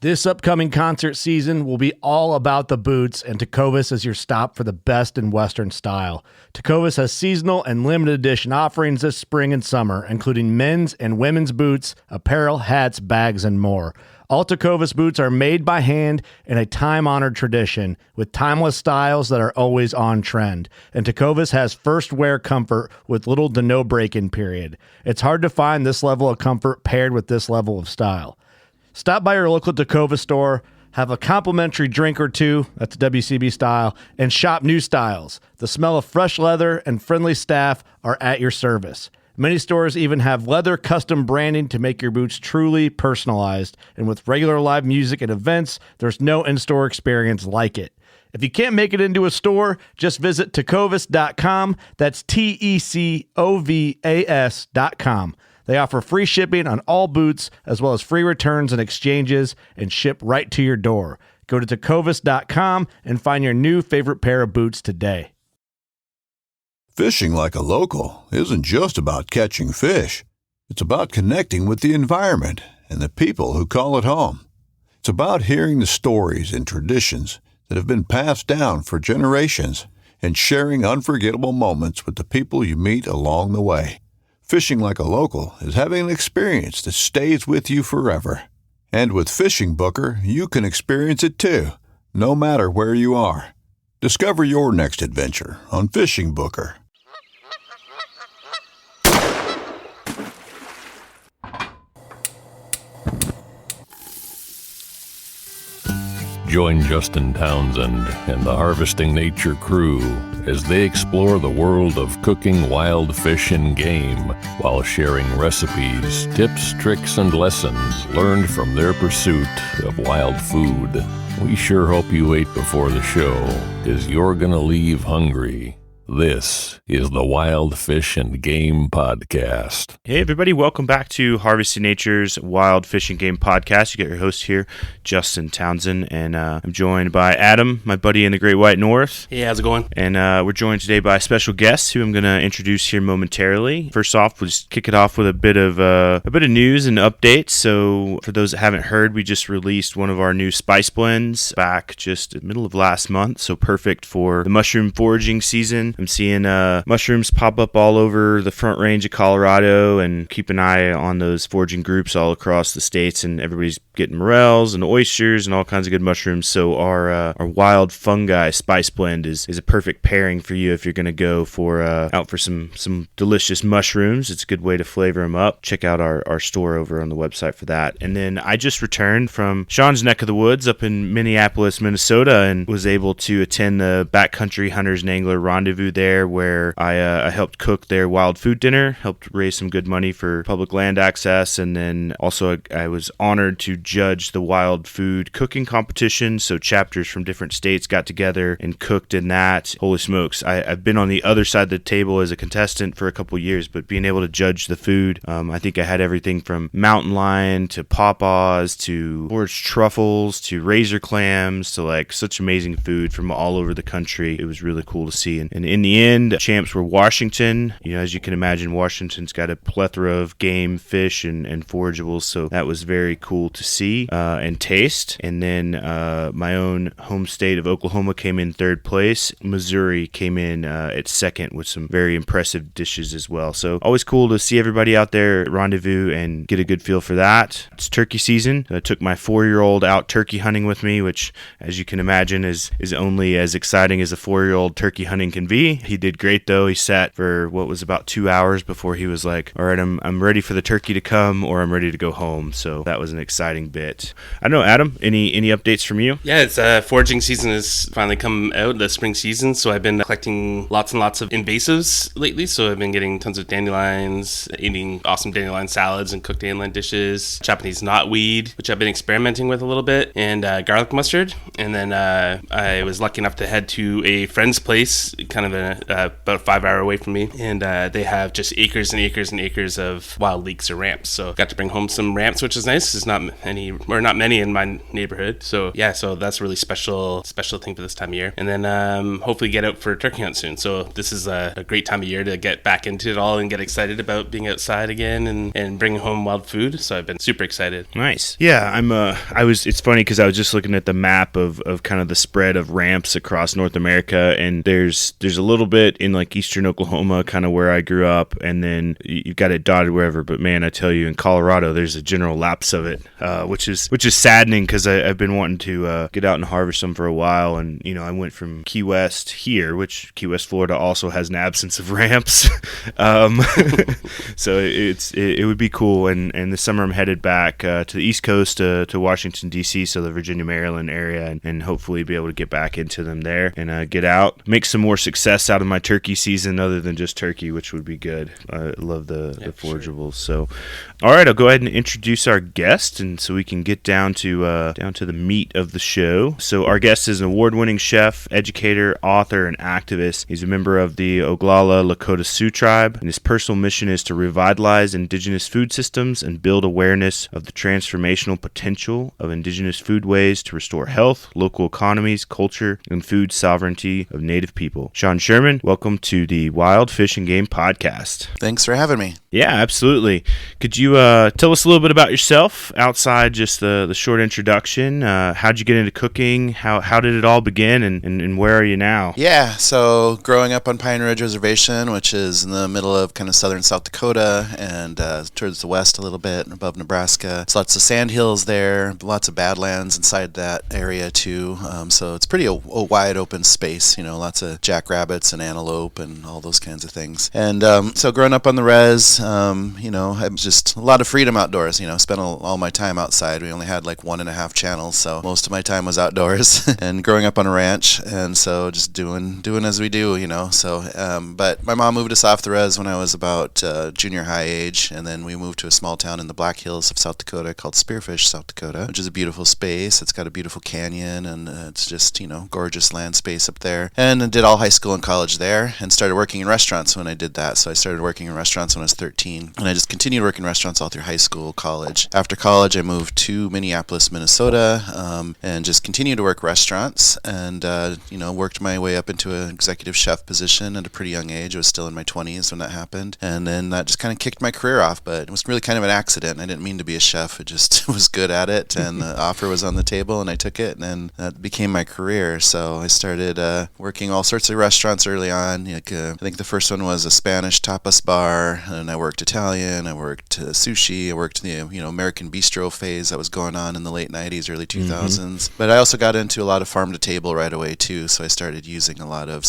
This upcoming concert season will be all about the boots, and Tecovas is your stop for the best in Western style. Tecovas has seasonal and limited edition offerings this spring and summer, including men's and women's boots, apparel, hats, bags, and more. All Tecovas boots are made by hand in a time-honored tradition with timeless styles that are always on trend. And Tecovas has first wear comfort with little to no break-in period. It's hard to find this level of comfort paired with this level of style. Stop by your local Tecovas store, have a complimentary drink or two, that's WCB style, and shop new styles. The smell of fresh leather and friendly staff are at your service. Many stores even have leather custom branding to make your boots truly personalized. And with regular live music and events, there's no in-store experience like it. If you can't make it into a store, just visit tecovas.com. That's TECOVAS.com. They offer free shipping on all boots, as well as free returns and exchanges, and ship right to your door. Go to tecovas.com and find your new favorite pair of boots today. Fishing like a local isn't just about catching fish. It's about connecting with the environment and the people who call it home. It's about hearing the stories and traditions that have been passed down for generations and sharing unforgettable moments with the people you meet along the way. Fishing like a local is having an experience that stays with you forever. And with Fishing Booker, you can experience it too, no matter where you are. Discover your next adventure on Fishing Booker. Join Justin Townsend and the Harvesting Nature crew as they explore the world of cooking wild fish and game while sharing recipes, tips, tricks, and lessons learned from their pursuit of wild food. We sure hope you ate before the show, 'cause you're gonna leave hungry. This is the Wild Fish and Game Podcast. Hey everybody, welcome back to Harvesting Nature's Wild Fish and Game Podcast. You got your host here, Justin Townsend, and I'm joined by Adam, my buddy in the Great White North. Hey, how's it going? And we're joined today by special guests who I'm going to introduce here momentarily. First off, we'll just kick it off with a bit of news and updates. So for those that haven't heard, we just released one of our new spice blends back just in the middle of last month, so perfect for the mushroom foraging season. I'm seeing mushrooms pop up all over the Front Range of Colorado, and keep an eye on those foraging groups all across the states, and everybody's getting morels and oysters and all kinds of good mushrooms. So our wild fungi spice blend is a perfect pairing for you if you're going to go for out for some delicious mushrooms. It's a good way to flavor them up. Check out our store over on the website for that. And then I just returned from Sean's neck of the woods up in Minneapolis, Minnesota, and was able to attend the Backcountry Hunters and Angler Rendezvous there, where I helped cook their wild food dinner, helped raise some good money for public land access, and then also I was honored to judge the wild food cooking competition. So chapters from different states got together and cooked in that. Holy smokes, I've been on the other side of the table as a contestant for a couple years, but being able to judge the food, I think I had everything from mountain lion to pawpaws to foraged truffles to razor clams to like such amazing food from all over the country. It was really cool to see. And in the end, champs were Washington. You know, as you can imagine, Washington's got a plethora of game, fish, and forageables, so that was very cool to see and taste. And then my own home state of Oklahoma came in third place. Missouri came in at second with some very impressive dishes as well. So always cool to see everybody out there at Rendezvous and get a good feel for that. It's turkey season. I took my 4-year-old out turkey hunting with me, which, as you can imagine, is only as exciting as a 4-year-old turkey hunting can be. He did great though. He sat for what was about 2 hours before he was like, all right, I'm ready for the turkey to come, or I'm ready to go home. So that was an exciting bit. I don't know, Adam, any updates from you? Yeah, it's foraging season has finally come out, the spring season. So I've been collecting lots and lots of invasives lately. So I've been getting tons of dandelions, eating awesome dandelion salads and cooked dandelion dishes, Japanese knotweed, which I've been experimenting with a little bit, and garlic mustard. And then I was lucky enough to head to a friend's place, kind of about a 5-hour away from me, and they have just acres and acres and acres of wild leeks or ramps. So got to bring home some ramps, which is nice. There's not many in my neighborhood. So yeah, so that's a really special thing for this time of year. And then hopefully get out for a turkey hunt soon. So this is a great time of year to get back into it all and get excited about being outside again and bringing home wild food. So I've been super excited. Nice. Yeah, it's funny because I was just looking at the map of kind of the spread of ramps across North America, and there's a little bit in like eastern Oklahoma, kind of where I grew up, and then you've got it dotted wherever. But man, I tell you, in Colorado, there's a general lapse of it, which is saddening because I've been wanting to get out and harvest them for a while, and I went from Key West here, which Key West, Florida, also has an absence of ramps, so it would be cool. And this summer I'm headed back to the East Coast to Washington D.C., so the Virginia, Maryland area, and hopefully be able to get back into them there and get out, make some more success out of my turkey season other than just turkey, which would be good. I love the forageables. So, all right, I'll go ahead and introduce our guest, and so we can get down to the meat of the show. So our guest is an award-winning chef, educator, author, and activist. He's a member of the Oglala Lakota Sioux tribe, and his personal mission is to revitalize indigenous food systems and build awareness of the transformational potential of indigenous foodways to restore health, local economies, culture, and food sovereignty of Native people. Sean Sherman, welcome to the Wild Fish and Game Podcast. Thanks for having me. Yeah, absolutely. Could you tell us a little bit about yourself outside just the short introduction? How'd you get into cooking? How did it all begin, and where are you now? Yeah, so growing up on Pine Ridge Reservation, which is in the middle of kind of southern South Dakota and towards the west a little bit above Nebraska. There's lots of sand hills there, lots of badlands inside that area too. So it's pretty a wide open space, lots of jackrabbits and antelope and all those kinds of things. And so growing up on the res, I'm just a lot of freedom outdoors, spent all my time outside. We only had like 1.5 channels, so most of my time was outdoors and growing up on a ranch, and so just doing as we do, so but my mom moved us off the res when I was about junior high age, and then we moved to a small town in the Black Hills of South Dakota called Spearfish, South Dakota, which is a beautiful space. It's got a beautiful canyon, and it's just gorgeous land space up there. And I did all high school and college there, and started working in restaurants when I did that. So I started working in restaurants when I was 13, and I just continued working in restaurants all through high school, college. After college, I moved to Minneapolis, Minnesota, and just continued to work restaurants, and worked my way up into an executive chef position at a pretty young age. I was still in my 20s when that happened, and then that just kind of kicked my career off. But it was really kind of an accident. I didn't mean to be a chef. I just was good at it, and the offer was on the table, and I took it, and then that became my career. So I started working all sorts of restaurants early on. I think the first one was a Spanish tapas bar, and I worked Italian, I worked sushi, I worked the American bistro phase that was going on in the late 90s, early 2000s. Mm-hmm. But I also got into a lot of farm to table right away too, so I started using a lot of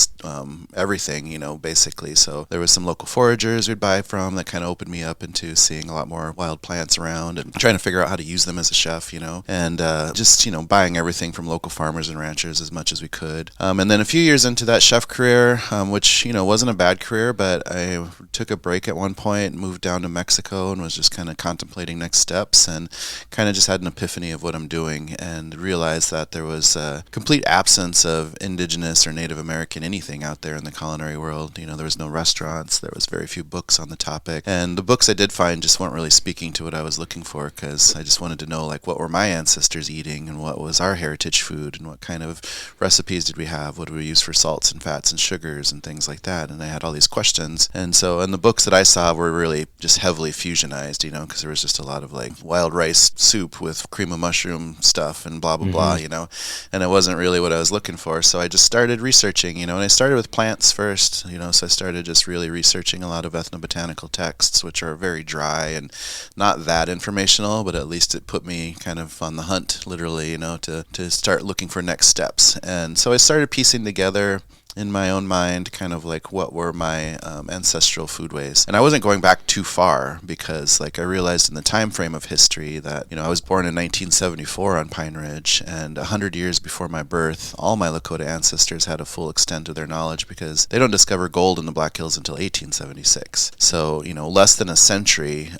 everything, basically. So there was some local foragers we'd buy from that kind of opened me up into seeing a lot more wild plants around and trying to figure out how to use them as a chef, and just buying everything from local farmers and ranchers as much as we could. And then a few years into that chef career, which wasn't a bad career, but I took a break at one point, moved down to Mexico, and was just kind of contemplating next steps, and kind of just had an epiphany of what I'm doing, and realized that there was a complete absence of indigenous or Native American anything out there in the culinary world. There was no restaurants, there was very few books on the topic, and the books I did find just weren't really speaking to what I was looking for, because I just wanted to know what were my ancestors eating, and what was our heritage food, and what kind of recipes did we have, what did we use for salts and fats and sugars and things like that. And I had all these questions, and so the books that I saw were really just heavily fusionized, because there was just a lot of wild rice soup with cream of mushroom stuff and blah blah blah, and it wasn't really what I was looking for. So I just started researching, and I started with plants first, so I started just really researching a lot of ethnobotanical texts, which are very dry and not that informational, but at least it put me kind of on the hunt, literally, to start looking for next steps. And so I started piecing together in my own mind kind of what were my ancestral foodways. And I wasn't going back too far, because I realized in the time frame of history that I was born in 1974 on Pine Ridge, and 100 years before my birth, all my Lakota ancestors had a full extent of their knowledge, because they don't discover gold in the Black Hills until 1876. So less than a century,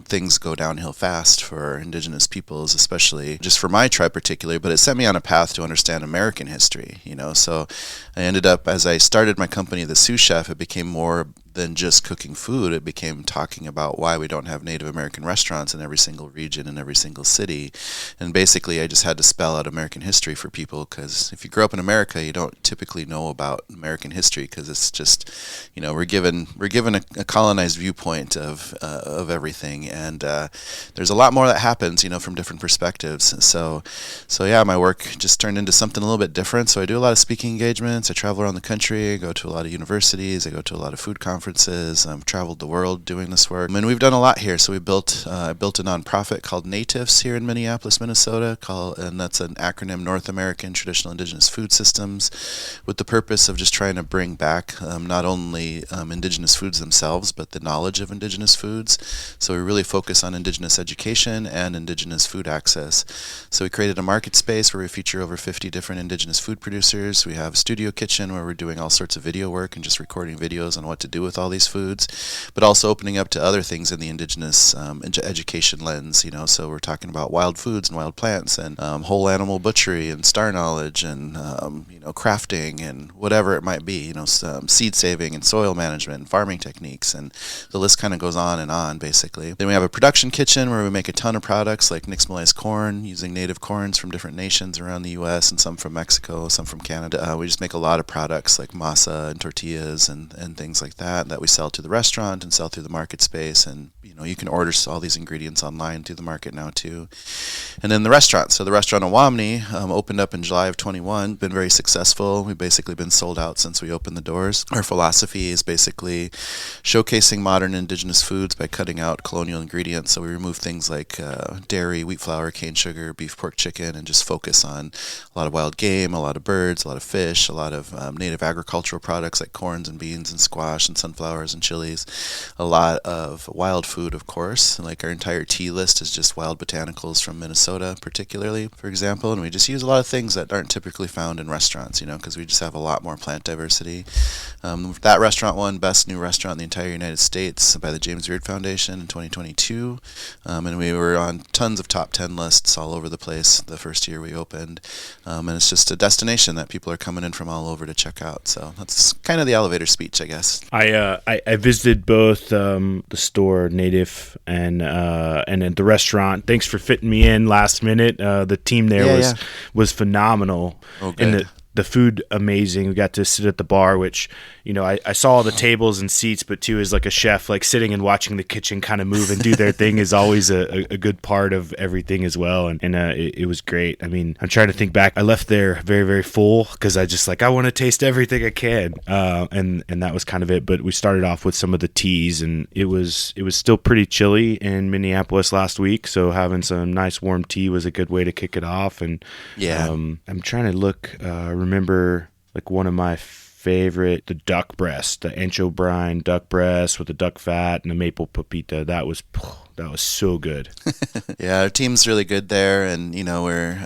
things go downhill fast for indigenous peoples, especially just for my tribe particularly, but it set me on a path to understand American history. So I ended up as I started my company, The Sioux Chef, it became more than just cooking food. It became talking about why we don't have Native American restaurants in every single region, in every single city. And basically, I just had to spell out American history for people, because if you grow up in America, you don't typically know about American history, because it's just, we're given a colonized viewpoint of everything, and there's a lot more that happens, from different perspectives. So yeah, my work just turned into something a little bit different. So I do a lot of speaking engagements. I travel around the country. I go to a lot of universities. I go to a lot of food conferences. I've traveled the world doing this work, and we've done a lot here. So I built a nonprofit called Natives here in Minneapolis, Minnesota, and that's an acronym, North American Traditional Indigenous Food Systems, with the purpose of just trying to bring back not only indigenous foods themselves, but the knowledge of indigenous foods. So we really focus on indigenous education and indigenous food access. So we created a market space where we feature over 50 different indigenous food producers. We have a studio kitchen where we're doing all sorts of video work and just recording videos on what to do with all these foods, but also opening up to other things in the indigenous education lens. So we're talking about wild foods and wild plants, and whole animal butchery and star knowledge, and crafting and whatever it might be. Seed saving and soil management and farming techniques, and the list kind of goes on and on, basically. Then we have a production kitchen where we make a ton of products like nixtamalized corn, using native corns from different nations around the U.S. and some from Mexico, some from Canada. We just make a lot of products like masa and tortillas and things like that we sell to the restaurant and sell through the market space. And you can order all these ingredients online through the market now too. And then the restaurant. So the restaurant in Wamni opened up in July of 21, been very successful. We've basically been sold out since we opened the doors. Our philosophy is basically showcasing modern indigenous foods by cutting out colonial ingredients. So we remove things like dairy, wheat flour, cane sugar, beef, pork, chicken, and just focus on a lot of wild game, a lot of birds, a lot of fish, a lot of native agricultural products like corns and beans and squash and sunflowers and chilies, a lot of wild food, of course. Like our entire tea list is just wild botanicals from Minnesota, particularly, for example. And we just use a lot of things that aren't typically found in restaurants, because we just have a lot more plant diversity. That restaurant won Best New Restaurant in the entire United States by the James Beard Foundation in 2022. And we were on tons of top 10 lists all over the place the first year we opened. And it's just a destination that people are coming in from all over to check out. So that's kind of the elevator speech, I guess. I visited both the store, Native, and then the restaurant. Thanks for fitting me in last minute. The team there was phenomenal. Okay. And the food amazing. We got to sit at the bar, which I saw all the tables and seats, but too, as like a chef, like sitting and watching the kitchen kind of move and do their thing is always a good part of everything as well. And it was great. I mean, I'm trying to think back. I left there very, very full because I just I want to taste everything I can. And that was kind of it. But we started off with some of the teas, and it was still pretty chilly in Minneapolis last week. So having some nice warm tea was a good way to kick it off. And I'm trying to remember one of my favorite, the duck breast, the ancho brine duck breast with the duck fat and the maple papita. That was so good. Yeah, our team's really good there, and we're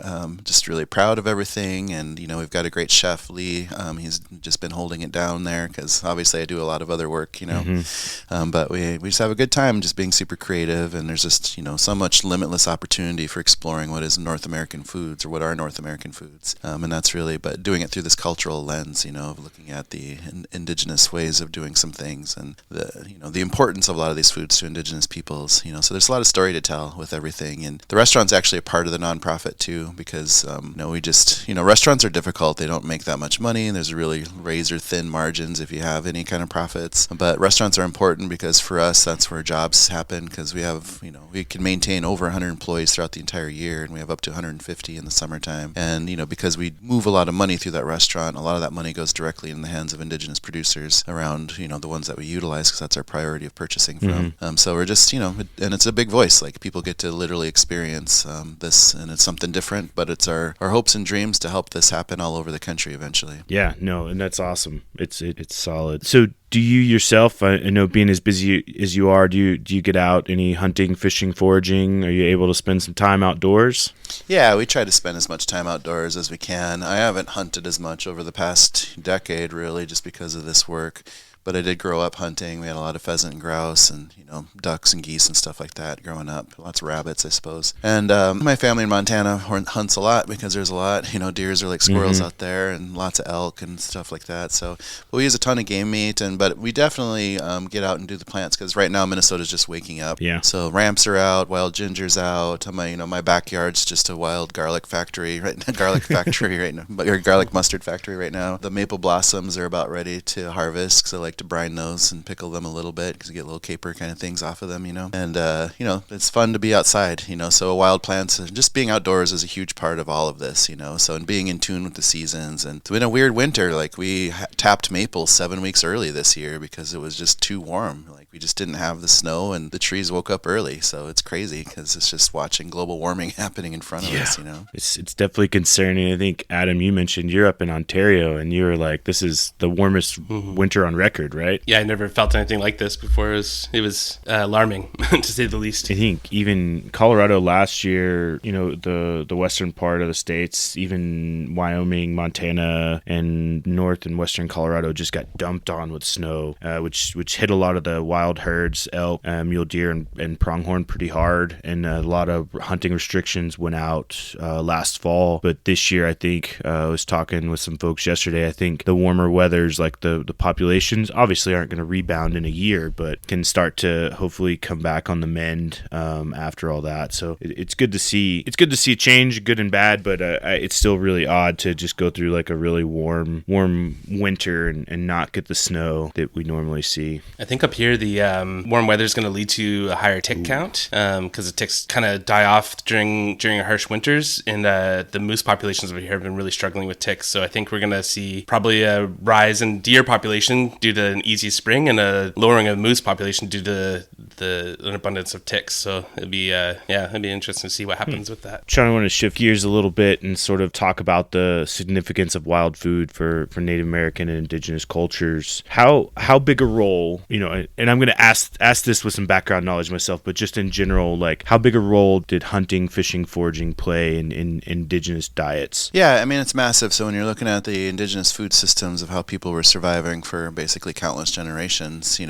just really proud of everything. And we've got a great chef, Lee. He's just been holding it down there because obviously I do a lot of other work, but we just have a good time just being super creative. And there's just so much limitless opportunity for exploring what is North American foods, or what are North American foods, and that's really, but doing it through this cultural lens, of looking at the indigenous ways of doing some things, and the importance of a lot of these foods to indigenous peoples. So there's a lot of story to tell with everything. And the restaurant's actually a part of the nonprofit too, because we just restaurants are difficult. They don't make that much money, and there's really razor thin margins if you have any kind of profits. But restaurants are important because for us, that's where jobs happen, because we have we can maintain over 100 employees throughout the entire year, and we have up to 150 in the summertime. And because we move a lot of money through that restaurant, a lot of that money goes directly in the hands of indigenous producers around the ones that we utilize, because that's our priority of purchasing from. So we're just and it's a big voice. Like, people get to literally experience this, and it's something different, but it's our hopes and dreams to help this happen all over the country eventually. Yeah, no, and that's awesome. It's solid. So do you yourself, I know being as busy as you are, do you get out any hunting, fishing, foraging? Are you able to spend some time outdoors? Yeah, we try to spend as much time outdoors as we can. I haven't hunted as much over the past decade, really, just because of this work. but I did grow up hunting. We had a lot of pheasant and grouse and, ducks and geese and stuff like that growing up. Lots of rabbits, I suppose. And my family in Montana hunts a lot because there's a lot, deers are like squirrels out there and lots of elk and stuff like that. So we use a ton of game meat, but we definitely get out and do the plants because right now Minnesota's just waking up. Yeah. So ramps are out, wild ginger's out. My backyard's just a wild garlic factory right now, or garlic mustard factory right now. The maple blossoms are about ready to harvest because I like to brine those and pickle them a little bit because you get little caper kind of things off of them, And, it's fun to be outside, so wild plants, just being outdoors is a huge part of all of this, So, and being in tune with the seasons. And it's been a weird winter. Like we tapped maples 7 weeks early this year because it was just too warm. Like we just didn't have the snow and the trees woke up early. So it's crazy because it's just watching global warming happening in front of us, It's definitely concerning. I think, Adam, you mentioned you're up in Ontario and you were like, this is the warmest winter on record, right? Yeah, I never felt anything like this before. It was alarming, to say the least. I think even Colorado last year, the western part of the states, even Wyoming, Montana, and north and western Colorado just got dumped on with snow, which hit a lot of the wild herds, elk, mule deer, and pronghorn pretty hard. And a lot of hunting restrictions went out last fall. But this year, I think, I was talking with some folks yesterday, I think the warmer weathers, like the populations, obviously aren't going to rebound in a year, but can start to hopefully come back on the mend after all that. So it's good to see. It's good to see change, good and bad, but it's still really odd to just go through like a really warm winter and not get the snow that we normally see. I think up here the warm weather is going to lead to a higher tick count because the ticks kind of die off during harsh winters, and the moose populations over here have been really struggling with ticks. So I think we're going to see probably a rise in deer population due to an easy spring and a lowering of moose population due to an abundance of ticks. So it'd be interesting to see what happens with that. Sean, I want to shift gears a little bit and sort of talk about the significance of wild food for Native American and Indigenous cultures. How big a role, and I'm going to ask this with some background knowledge myself, but just in general, like how big a role did hunting, fishing, foraging play in Indigenous diets? Yeah, I mean, it's massive. So when you're looking at the Indigenous food systems of how people were surviving for basically countless generations,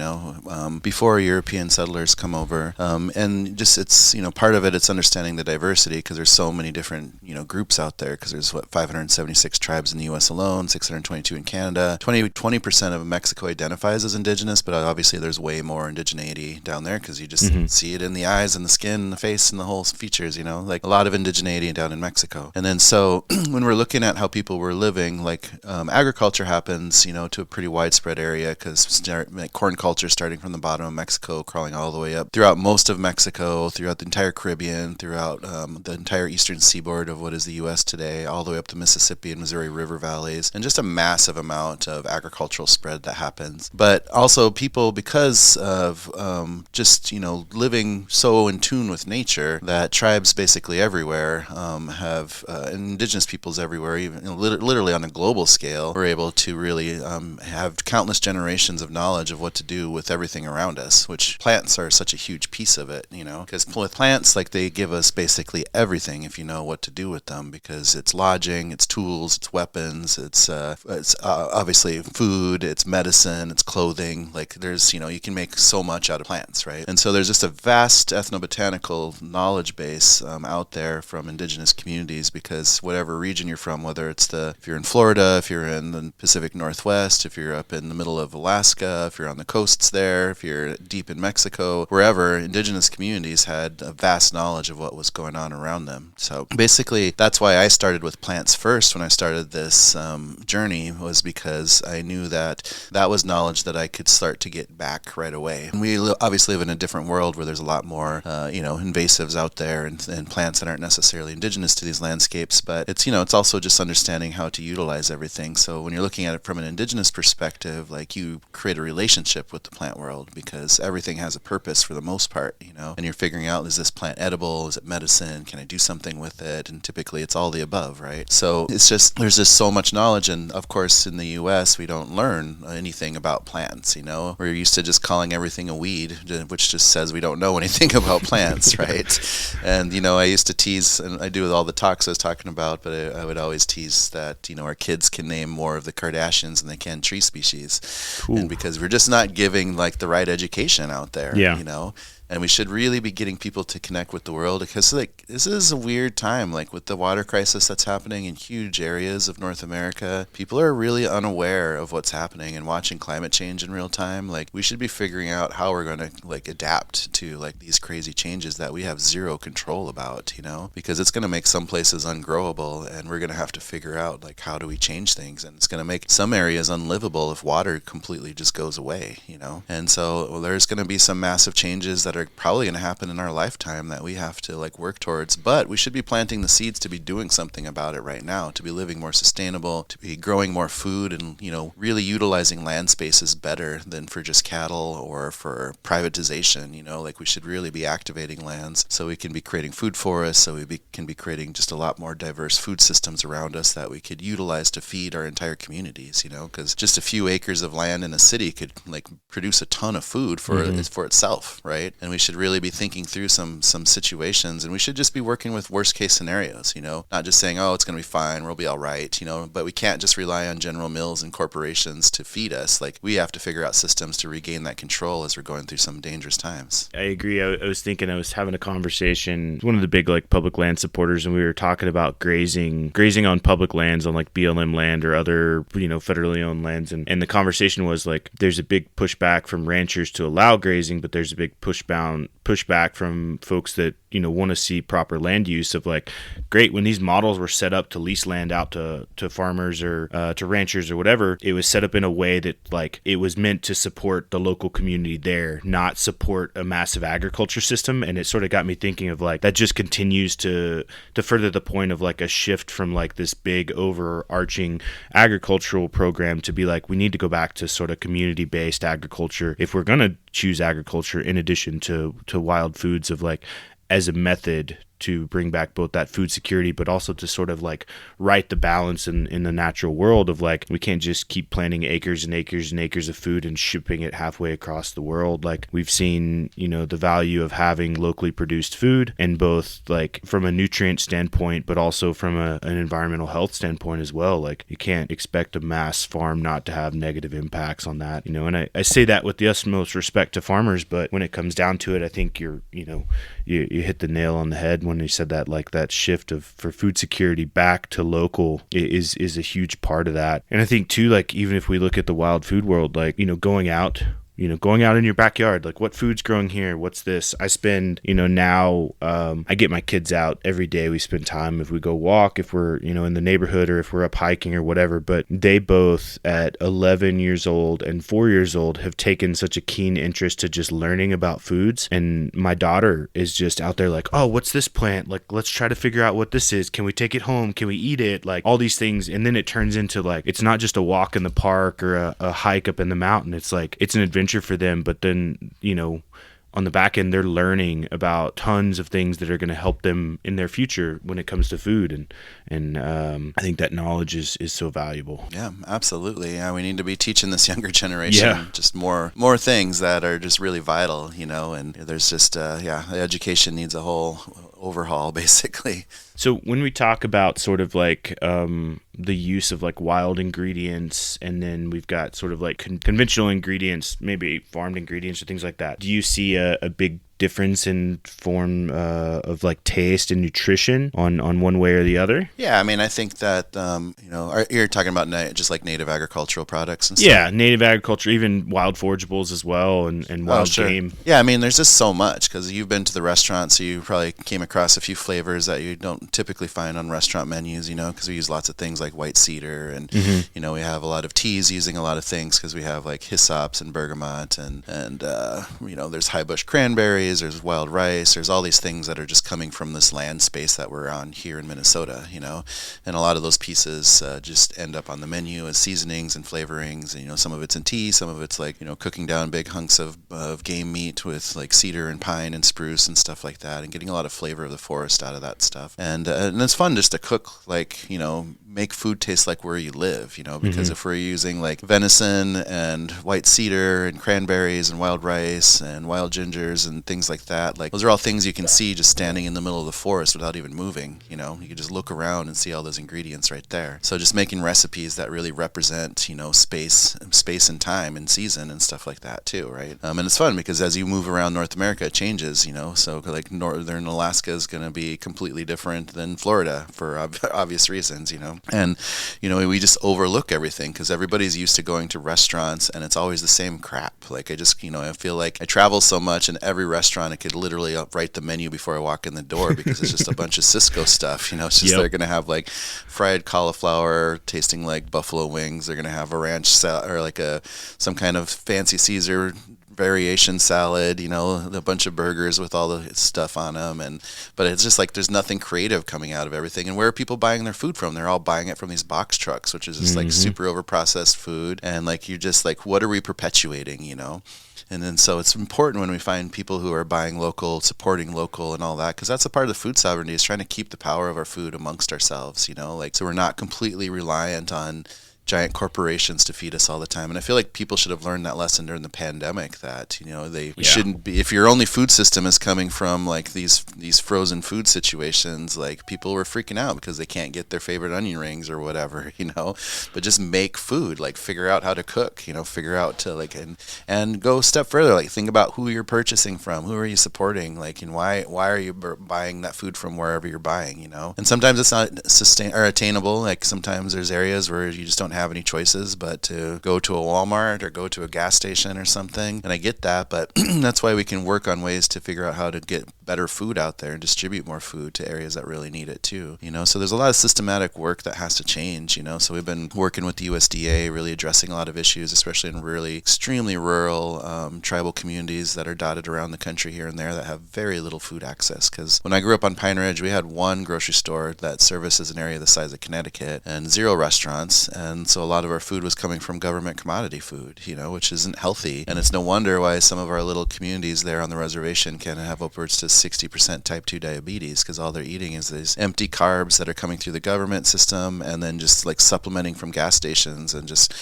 before European settlers come over, and just it's, part of it's understanding the diversity because there's so many different, groups out there because there's 576 tribes in the U.S. alone, 622 in Canada. 20% of Mexico identifies as Indigenous, but obviously there's way more indigeneity down there because you just see it in the eyes and the skin and the face and the whole features, like a lot of indigeneity down in Mexico. And then so when we're looking at how people were living, like agriculture happens, to a pretty widespread area because corn culture starting from the bottom of Mexico, crawling all the way up throughout most of Mexico, throughout the entire Caribbean, throughout the entire eastern seaboard of what is the U.S. today, all the way up the Mississippi and Missouri River valleys, and just a massive amount of agricultural spread that happens. But also people, because of just, living so in tune with nature, that tribes basically everywhere have, indigenous peoples everywhere, even literally on a global scale, were able to really have countless generations of knowledge of what to do with everything around us, which plants are such a huge piece of it, because with plants, like they give us basically everything if you know what to do with them, because it's lodging, it's tools, it's weapons, it's obviously food, it's medicine, it's clothing. Like there's, you can make so much out of plants, right? And so there's just a vast ethnobotanical knowledge base out there from indigenous communities, because whatever region you're from, whether it's if you're in Florida, if you're in the Pacific Northwest, if you're up in the middle of Alaska, if you're on the coasts there, if you're deep in Mexico, wherever, indigenous communities had a vast knowledge of what was going on around them. So basically, that's why I started with plants first when I started this journey, was because I knew that was knowledge that I could start to get back right away. And we obviously live in a different world where there's a lot more, invasives out there and plants that aren't necessarily indigenous to these landscapes, but it's, it's also just understanding how to utilize everything. So when you're looking at it from an indigenous perspective, like you create a relationship with the plant world because everything has a purpose for the most part, and you're figuring out, is this plant edible? Is it medicine? Can I do something with it? And typically it's all the above, right? So it's just, there's just so much knowledge. And of course, in the U.S., we don't learn anything about plants, We're used to just calling everything a weed, which just says we don't know anything about plants, right? And, I used to tease, and I do with all the talks I was talking about, but I would always tease that, our kids can name more of the Kardashians than they can tree species. Cool. And because we're just not giving like the right education out there, Yeah. you know. And we should really be getting people to connect with the world, because like this is a weird time, like with the water crisis that's happening in huge areas of North America. People are really unaware of what's happening and watching climate change in real time. Like we should be figuring out how we're going to like adapt to like these crazy changes that we have zero control about, you know, because it's going to make some places ungrowable, and we're going to have to figure out like how do we change things, and it's going to make some areas unlivable if water completely just goes away, you know. And so there's going to be some massive changes that are probably going to happen in our lifetime that we have to like work towards, but we should be planting the seeds to be doing something about it right now, to be living more sustainable, to be growing more food, and, you know, really utilizing land spaces better than for just cattle or for privatization, you know. Like we should really be activating lands so we can be creating food forests, so can be creating just a lot more diverse food systems around us that we could utilize to feed our entire communities, you know, because just a few acres of land in a city could like produce a ton of food for itself, right? And we should really be thinking through some situations, and we should just be working with worst case scenarios, you know, not just saying, oh, it's going to be fine, we'll be all right, you know. But we can't just rely on General Mills and corporations to feed us. Like we have to figure out systems to regain that control as we're going through some dangerous times. I agree. I was thinking, I was having a conversation with one of the big like public land supporters, and we were talking about grazing on public lands, on like BLM land or other, you know, federally owned lands, and the conversation was like there's a big pushback from ranchers to allow grazing, but there's a big pushback from folks that, you know, want to see proper land use of like, great, when these models were set up to lease land out to farmers or to ranchers or whatever, it was set up in a way that like it was meant to support the local community there, not support a massive agriculture system. And it sort of got me thinking of like that just continues to further the point of like a shift from like this big overarching agricultural program to be like, we need to go back to sort of community-based agriculture if we're going to choose agriculture in addition to wild foods, of like as a method to bring back both that food security, but also to sort of like right the balance in the natural world of like, we can't just keep planting acres and acres and acres of food and shipping it halfway across the world. Like we've seen, you know, the value of having locally produced food, and both like from a nutrient standpoint, but also from an environmental health standpoint as well. Like you can't expect a mass farm not to have negative impacts on that, you know. And I say that with the utmost respect to farmers, but when it comes down to it, I think you hit the nail on the head when you said that, like that shift for food security back to local is a huge part of that. And I think too, like even if we look at the wild food world, like, you know, going out in your backyard, like what food's growing here? What's this? I spend, you know, now I get my kids out every day. We spend time, if we go walk, if we're, you know, in the neighborhood, or if we're up hiking or whatever. But they both at 11 years old and 4 years old have taken such a keen interest to just learning about foods. And my daughter is just out there like, oh, what's this plant? Like, let's try to figure out what this is. Can we take it home? Can we eat it? Like all these things. And then it turns into like, it's not just a walk in the park or a hike up in the mountain. It's like, it's an adventure for them. But then, you know, on the back end, they're learning about tons of things that are going to help them in their future when it comes to food. And I think that knowledge is so valuable. Yeah, absolutely. Yeah, we need to be teaching this younger generation just more things that are just really vital, you know. And there's just the education needs a whole overhaul, basically. So when we talk about sort of like the use of like wild ingredients, and then we've got sort of like conventional ingredients, maybe farmed ingredients or things like that, do you see a big difference in form of like taste and nutrition on one way or the other? Yeah, I mean, I think that, you're talking about just like native agricultural products and stuff. Yeah, native agriculture, even wild forageables as well, and wild game. Yeah, I mean, there's just so much, because you've been to the restaurant, so you probably came across a few flavors that you don't typically find on restaurant menus, you know, because we use lots of things like white cedar, and, you know, we have a lot of teas using a lot of things, because we have like hyssops and bergamot, and there's high bush cranberries, there's wild rice, there's all these things that are just coming from this land space that we're on here in Minnesota, you know, and a lot of those pieces just end up on the menu as seasonings and flavorings, and, you know, some of it's in tea, some of it's like, you know, cooking down big hunks of game meat with like cedar and pine and spruce and stuff like that, and getting a lot of flavor of the forest out of that stuff, and it's fun just to cook, like, you know, make food taste like where you live, because if we're using like venison and white cedar and cranberries and wild rice and wild gingers and things like that, like those are all things you can see just standing in the middle of the forest without even moving. You can just look around and see all those ingredients right there. So just making recipes that really represent, space and time and season and stuff like that too, right? And it's fun because as you move around North America, it changes, so like northern Alaska is going to be completely different than Florida for obvious reasons, and we just overlook everything because everybody's used to going to restaurants and it's always the same crap. Like I just I feel like I travel so much, and every restaurant I could literally write the menu before I walk in the door because it's just a bunch of Cisco stuff. It's just they're going to have like fried cauliflower tasting like buffalo wings. They're going to have a ranch salad or like some kind of fancy Caesar variation salad, a bunch of burgers with all the stuff on them, but it's just like there's nothing creative coming out of everything. And where are people buying their food from? They're all buying it from these box trucks, which is just like super overprocessed food, and like you're just like, what are we perpetuating, And then so it's important when we find people who are buying local, supporting local and all that, because that's a part of the food sovereignty, is trying to keep the power of our food amongst ourselves, so we're not completely reliant on giant corporations to feed us all the time. And I feel like people should have learned that lesson during the pandemic, that we shouldn't be, if your only food system is coming from like these frozen food situations, like people were freaking out because they can't get their favorite onion rings or whatever, but just make food, like figure out how to cook, figure out to like and go a step further, like think about who you're purchasing from, who are you supporting, like, and why are you buying that food from wherever you're buying, and sometimes it's not attainable. Like sometimes there's areas where you just don't have any choices but to go to a Walmart or go to a gas station or something, and I get that, but that's why we can work on ways to figure out how to get better food out there and distribute more food to areas that really need it too, so there's a lot of systematic work that has to change, so we've been working with the USDA, really addressing a lot of issues, especially in really extremely rural tribal communities that are dotted around the country here and there that have very little food access. Because when I grew up on Pine Ridge, we had one grocery store that services an area the size of Connecticut and 0 restaurants, and so a lot of our food was coming from government commodity food, which isn't healthy. And it's no wonder why some of our little communities there on the reservation can have upwards to 60% type 2 diabetes, because all they're eating is these empty carbs that are coming through the government system, and then just like supplementing from gas stations and just,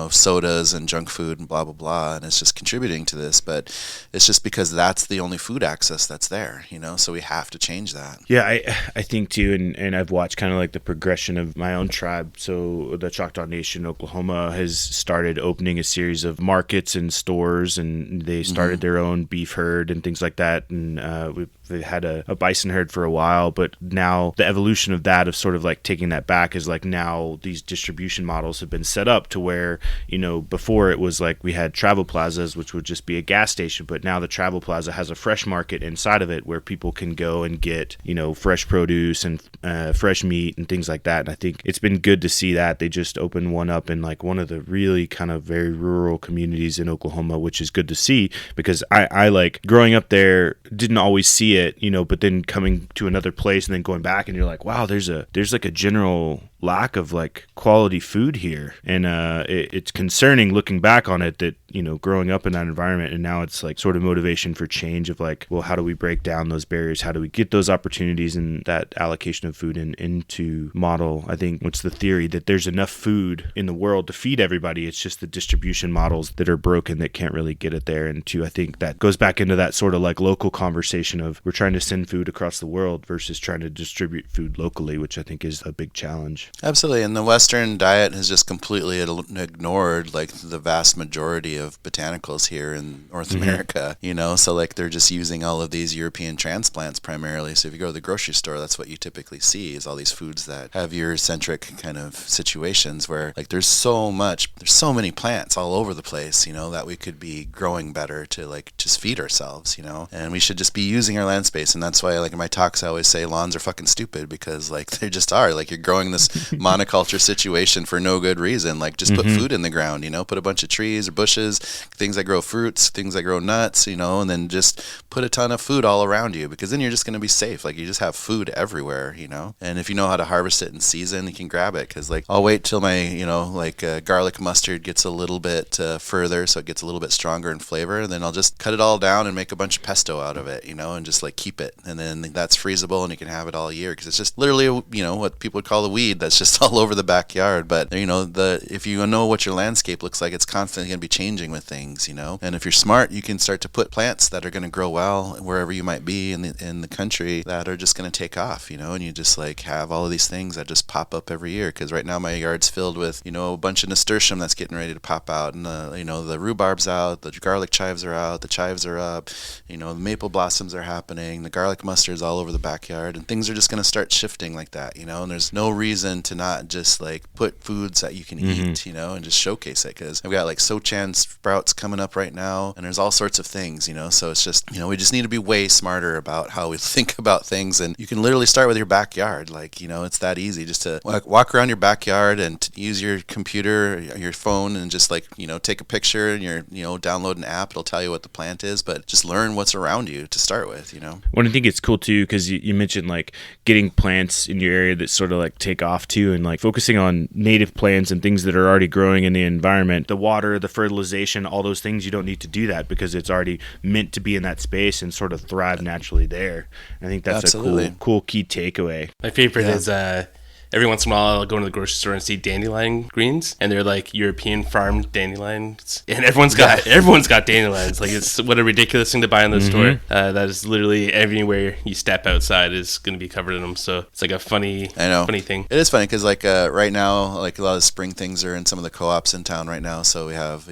sodas and junk food and blah, blah, blah. And it's just contributing to this, but it's just because that's the only food access that's there, so we have to change that. Yeah, I think too, and I've watched kind of like the progression of my own tribe. So the Choctaw Nation, Oklahoma, has started opening a series of markets and stores, and they started their own beef herd and things like that. And we've had a bison herd for a while, but now the evolution of that, of sort of like taking that back, is like now these distribution models have been set up to where, before it was like we had travel plazas, which would just be a gas station, but now the travel plaza has a fresh market inside of it where people can go and get, fresh produce and fresh meat and things like that. And I think it's been good to see that. They just opened one up in like one of the really kind of very rural communities in Oklahoma, which is good to see, because I like growing up there didn't always see it, but then coming to another place and then going back and you're like, wow, there's like a general lack of like quality food here. And it's concerning looking back on it that, growing up in that environment, and now it's like sort of motivation for change of like, well, how do we break down those barriers? How do we get those opportunities and that allocation of food into model? I think what's the theory that there's enough food in the world to feed everybody. It's just the distribution models that are broken that can't really get it there. And I think that goes back into that sort of like local conversation of we're trying to send food across the world versus trying to distribute food locally, which I think is a big challenge. Absolutely. And the Western diet has just completely ignored like the vast majority of botanicals here in North America, so like they're just using all of these European transplants primarily. So if you go to the grocery store, that's what you typically see, is all these foods that have Eurocentric kind of situations where like there's so many plants all over the place, that we could be growing better to like just feed ourselves, and we should just be using our land space. And that's why like in my talks I always say lawns are fucking stupid, because like they just are, like you're growing this monoculture situation for no good reason. Like just put food in the ground, put a bunch of trees or bushes, things that grow fruits, things that grow nuts, and then just put a ton of food all around you, because then you're just going to be safe. Like you just have food everywhere, and if you know how to harvest it in season, you can grab it. Because like I'll wait till my garlic mustard gets a little bit further, so it gets a little bit stronger in flavor, and then I'll just cut it all down and make a bunch of pesto out of it, and just just like keep it. And then that's freezable and you can have it all year because it's just literally, what people would call a weed that's just all over the backyard. But, if you know what your landscape looks like, it's constantly going to be changing with things, And if you're smart, you can start to put plants that are going to grow well wherever you might be in the country that are just going to take off, and you just like have all of these things that just pop up every year. Because right now my yard's filled with, a bunch of nasturtium that's getting ready to pop out, and the rhubarb's out, the garlic chives are out, the chives are up, the maple blossoms are happening, the garlic mustard's all over the backyard, and things are just going to start shifting like that, and there's no reason to not just like put foods that you can eat, and just showcase it. Because I've got like Sochan sprouts coming up right now, and there's all sorts of things, so it's just, we just need to be way smarter about how we think about things. And you can literally start with your backyard. Like, it's that easy just to walk around your backyard and use your computer, your phone, and just like, take a picture and download an app. It'll tell you what the plant is, but just learn what's around you to start with, Well, I think it's cool too, because you mentioned like getting plants in your area that sort of like take off too, and like focusing on native plants and things that are already growing in the environment. The water, the fertilization, all those things, you don't need to do that because it's already meant to be in that space and sort of thrive naturally there. And I think that's Absolutely. a cool key takeaway. My favorite is every once in a while I'll go to the grocery store and see dandelion greens, and they're like European farmed dandelions, and everyone's got dandelions. Like, it's what a ridiculous thing to buy in the store. That is literally everywhere you step outside is going to be covered in them. So it's like a funny thing. It is funny because like right now, like a lot of spring things are in some of the co-ops in town right now. So we have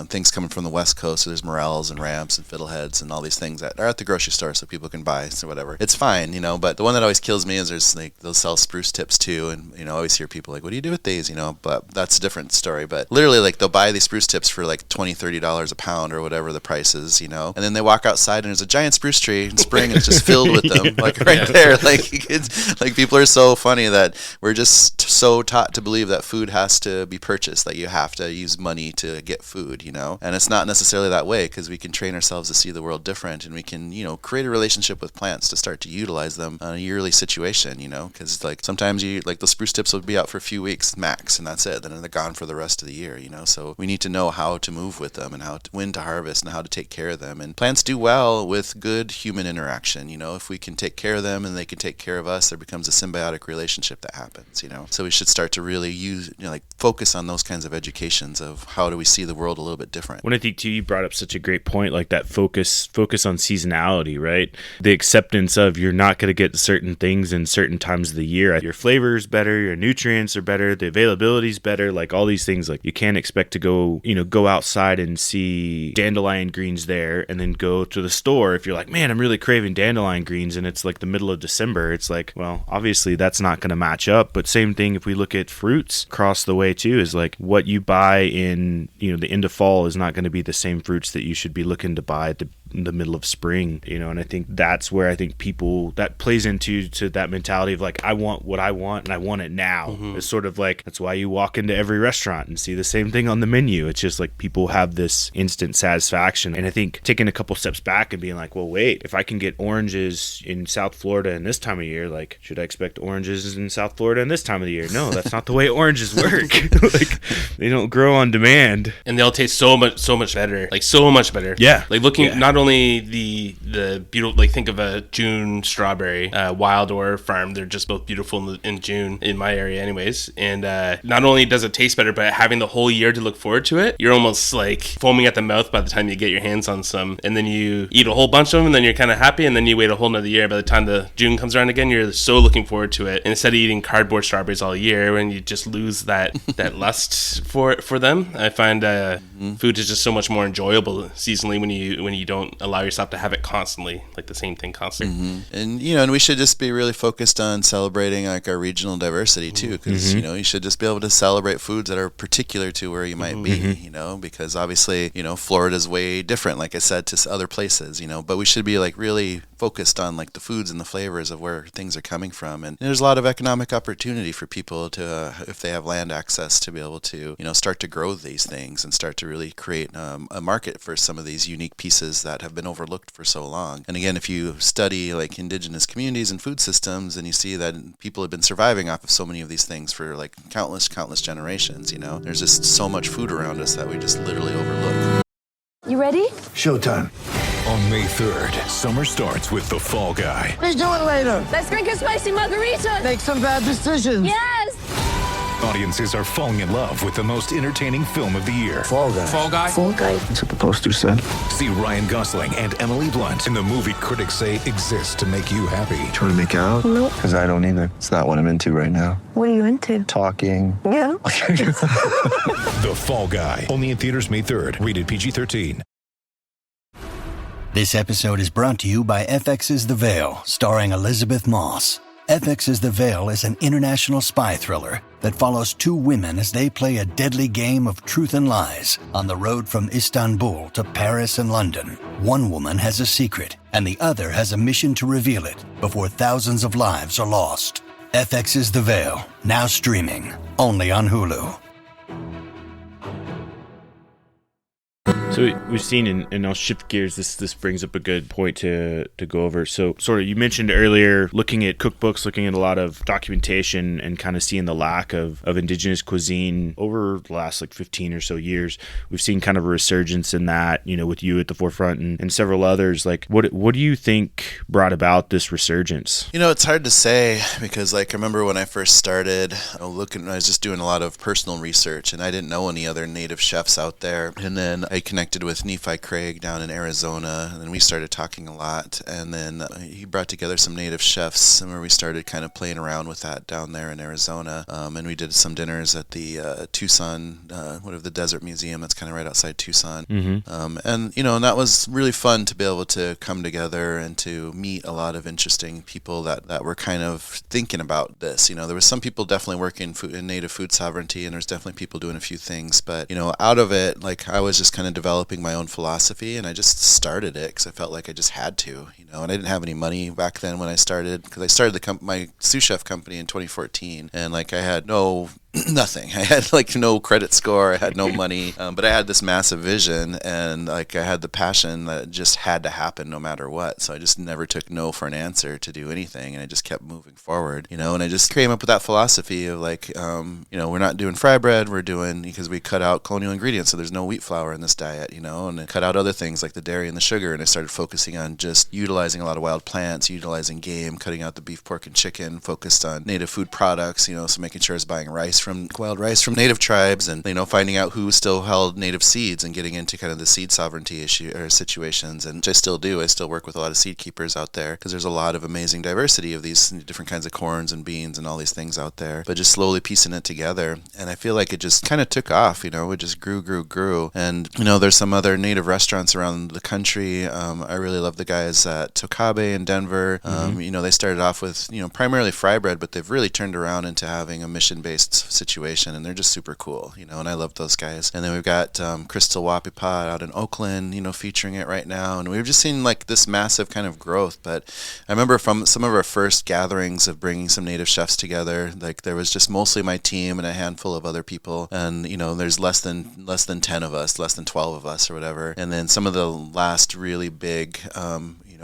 things coming from the West Coast. So there's morels and ramps and fiddleheads and all these things that are at the grocery store so people can buy. So whatever, it's fine, But the one that always kills me is there's like they'll sell spruce tips too. And, I always hear people like, what do you do with these, but that's a different story. But literally, like, they'll buy these spruce tips for like $20-$30 a pound or whatever the price is, and then they walk outside and there's a giant spruce tree in spring and it's just filled with them, like right there. Like, it's like people are so funny that we're just so taught to believe that food has to be purchased, that you have to use money to get food, and it's not necessarily that way, because we can train ourselves to see the world different, and we can, create a relationship with plants to start to utilize them on a yearly situation, because like sometimes the spruce tips will be out for a few weeks max, and that's it. Then they're gone for the rest of the year, So we need to know how to move with them and when to harvest and how to take care of them. And plants do well with good human interaction, If we can take care of them and they can take care of us, there becomes a symbiotic relationship that happens, So we should start to really use, focus on those kinds of educations of how do we see the world a little bit different. When I think too, you brought up such a great point, like that focus on seasonality, right? The acceptance of you're not going to get certain things in certain times of the year. Your flavor's better, your nutrients are better, the availability's better, like all these things. Like, you can't expect to go outside and see dandelion greens there and then go to the store if you're like, man, I'm really craving dandelion greens, and it's like the middle of December. It's like, well, obviously that's not going to match up. But same thing if we look at fruits across the way too, is like what you buy in the end of fall is not going to be the same fruits that you should be looking to buy at the middle of spring, and I think that's where I think people, that plays into that mentality of like, I want what I want and I want it now. It's sort of like, that's why you walk into every restaurant and see the same thing on the menu. It's just like people have this instant satisfaction. And I think taking a couple steps back and being like, well, wait, if I can get oranges in South Florida in this time of year, like, should I expect oranges in South Florida in this time of the year? No, that's not the way oranges work. Like, they don't grow on demand, and they'll taste so much better, like so much better. Yeah, like looking not only the beautiful, like think of a June strawberry, wild or farm. They're just both beautiful in June in my area, anyways. And not only does it taste better, but having the whole year to look forward to it, you're almost like foaming at the mouth by the time you get your hands on some. And then you eat a whole bunch of them, and then you're kind of happy, and then you wait a whole nother year. By the time the June comes around again, you're so looking forward to it. And instead of eating cardboard strawberries all year, when you just lose that lust for them, I find food is just so much more enjoyable seasonally when you don't allow yourself to have it constantly, like the same thing constantly. And and we should just be really focused on celebrating like our regional diversity too, because you should just be able to celebrate foods that are particular to where you might be, because obviously Florida's way different, like I said, to other places, but we should be like really focused on like the foods and the flavors of where things are coming from. And there's a lot of economic opportunity for people to, if they have land access, to be able to start to grow these things and start to really create a market for some of these unique pieces that have been overlooked for so long. And again, if you study like indigenous communities and food systems, and you see that people have been surviving off of so many of these things for like countless generations, there's just so much food around us that we just literally overlook. You ready? Showtime. On May 3rd, summer starts with The Fall Guy. Let's do it later. Let's drink a spicy margarita. Make some bad decisions. Yes. Audiences are falling in love with the most entertaining film of the year. Fall Guy. Fall Guy? Fall guy. That's what the poster said. See Ryan Gosling and Emily Blunt in the movie critics say exists to make you happy. Trying to make it out? Nope. Because I don't either. It's not what I'm into right now. What are you into? Talking. Yeah. The Fall Guy. Only in theaters May 3rd. Rated PG-13. This episode is brought to you by FX's The Veil, starring Elizabeth Moss. FX's The Veil is an international spy thriller that follows two women as they play a deadly game of truth and lies on the road from Istanbul to Paris and London. One woman has a secret, and the other has a mission to reveal it before thousands of lives are lost. FX's The Veil, now streaming, only on Hulu. So we've seen, and I'll shift gears, this brings up a good point to go over. So sort of, you mentioned earlier, looking at cookbooks, looking at a lot of documentation and kind of seeing the lack of Indigenous cuisine over the last like 15 or so years. We've seen kind of a resurgence in that, you know, with you at the forefront and several others. Like, what do you think brought about this resurgence? You know, it's hard to say because, like, I remember when I first started I was just doing a lot of personal research and I didn't know any other native chefs out there. And then I connected with Nephi Craig down in Arizona, and then we started talking a lot, and then he brought together some native chefs, and where we started kind of playing around with that down there in Arizona, and we did some dinners at the Tucson, the Desert Museum that's kind of right outside Tucson, and you know, and that was really fun to be able to come together and to meet a lot of interesting people that were kind of thinking about this. You know, there was some people definitely working in native food sovereignty, and there's definitely people doing a few things, but you know, out of it, like, I was just kind of developing my own philosophy, and I just started it because I felt like I just had to, you know, and I didn't have any money back then when I started, because I started my sous chef company in 2014, and like I had nothing. I had like no credit score. I had no money, but I had this massive vision, and like I had the passion that it just had to happen no matter what. So I just never took no for an answer to do anything, and I just kept moving forward, you know. And I just came up with that philosophy of like, you know, we're not doing fry bread. We're doing, because we cut out colonial ingredients, so there's no wheat flour in this diet, you know, and I cut out other things like the dairy and the sugar, and I started focusing on just utilizing a lot of wild plants, utilizing game, cutting out the beef, pork, and chicken, focused on native food products, you know, so making sure I was buying wild rice from native tribes, and you know, finding out who still held native seeds and getting into kind of the seed sovereignty issue or situations, and which I still do. I still work with a lot of seed keepers out there because there's a lot of amazing diversity of these different kinds of corns and beans and all these things out there, but just slowly piecing it together, and I feel like it just kind of took off, you know. It just grew, and you know, there's some other native restaurants around the country. I really love the guys at Tokabe in Denver. You know, they started off with, you know, primarily fry bread, but they've really turned around into having a mission-based situation, and they're just super cool, you know, and I love those guys. And then we've got Crystal Wapipot out in Oakland, you know, featuring it right now, and we've just seen like this massive kind of growth. But I remember from some of our first gatherings of bringing some native chefs together, like there was just mostly my team and a handful of other people, and you know, there's less than 10 of us, less than 12 of us or whatever. And then some of the last really big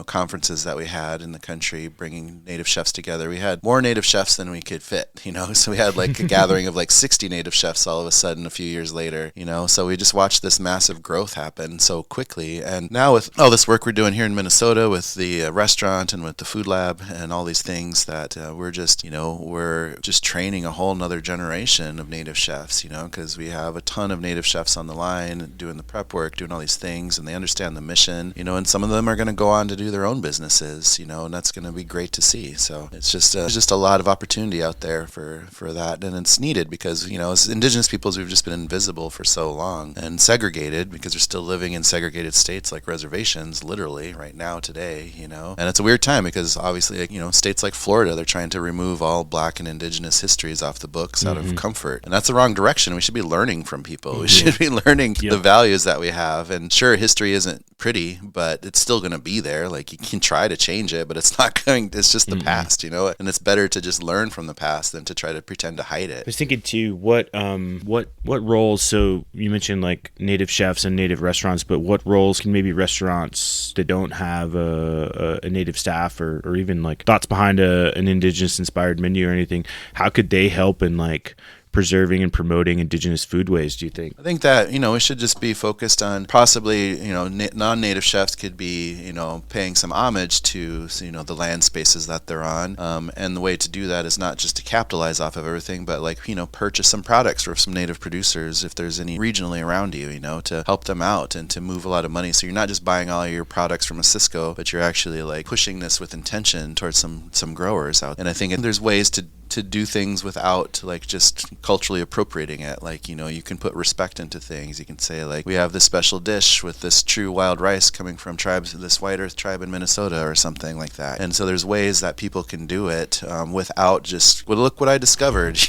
conferences that we had in the country bringing native chefs together, we had more native chefs than we could fit, you know, so we had like a gathering of like 60 native chefs all of a sudden a few years later, you know. So we just watched this massive growth happen so quickly. And now with all this work we're doing here in Minnesota with the restaurant and with the food lab and all these things, that we're just, you know, we're just training a whole nother generation of native chefs, you know, because we have a ton of native chefs on the line doing the prep work, doing all these things, and they understand the mission, you know, and some of them are going to go on to do their own businesses, you know, and that's going to be great to see. So it's just a lot of opportunity out there for that, and it's needed because, you know, as Indigenous peoples, we've just been invisible for so long and segregated because we're still living in segregated states like reservations, literally right now today, you know. And it's a weird time because obviously, you know, states like Florida, they're trying to remove all Black and Indigenous histories off the books out of comfort, and that's the wrong direction. We should be learning from people. We should be learning the values that we have. And sure, history isn't pretty, but it's still going to be there. Like, you can try to change it, but it's not going, it's just the past, you know, and it's better to just learn from the past than to try to pretend to hide it. I was thinking too, what roles, so you mentioned like native chefs and native restaurants, but what roles can maybe restaurants that don't have a native staff or even like thoughts behind an Indigenous inspired menu or anything, how could they help in like preserving and promoting Indigenous foodways, do you think? I think that, we should just be focused on possibly, non-native chefs could be, paying some homage to, the land spaces that they're on. And the way to do that is not just to capitalize off of everything, but purchase some products from some native producers if there's any regionally around you, to help them out and to move a lot of money. So you're not just buying all your products from a Cisco, but you're actually pushing this with intention towards some growers out. And I think there's ways to do things without just culturally appropriating it. You can put respect into things. You can say we have this special dish with this true wild rice coming from this White Earth tribe in Minnesota or something like that. And so there's ways that people can do it without just, well, look what I discovered,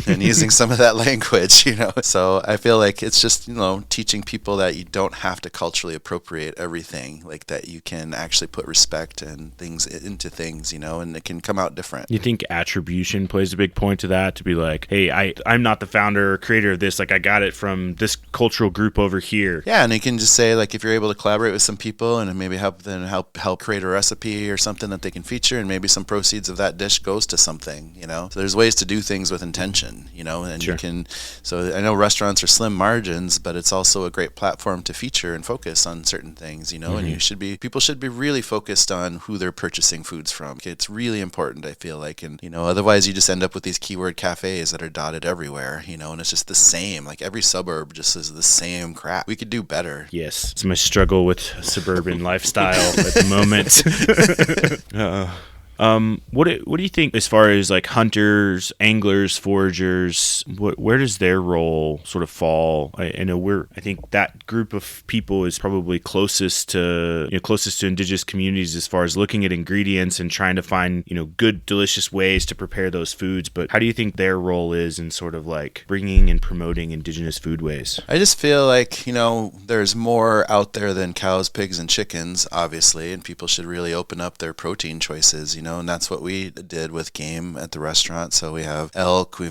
and using some of that language, So I feel like it's just, teaching people that you don't have to culturally appropriate everything, that you can actually put respect and things into things, and it can come out different. You think attribution plays a big point to that, to be hey, I'm not the founder or creator of this, I got it from this cultural group over here. Yeah, and you can just say if you're able to collaborate with some people and maybe help create a recipe or something that they can feature, and maybe some proceeds of that dish goes to something, So there's ways to do things with intention, and sure. You can. So I know restaurants are slim margins, but it's also a great platform to feature and focus on certain things, And people should be really focused on who they're purchasing foods from. It's really important, I feel and otherwise you just end up with these keyword cafes that are dotted everywhere, and it's just the same. Every suburb just is the same crap. We could do better. Yes, it's my struggle with suburban lifestyle at the moment. What do you think as far as hunters, anglers, foragers? Where does their role sort of fall? I think that group of people is probably closest to Indigenous communities as far as looking at ingredients and trying to find good, delicious ways to prepare those foods. But how do you think their role is in sort of bringing and promoting Indigenous foodways? I just feel there's more out there than cows, pigs, and chickens, obviously, and people should really open up their protein choices. And that's what we did with game at the restaurant. So we have elk, we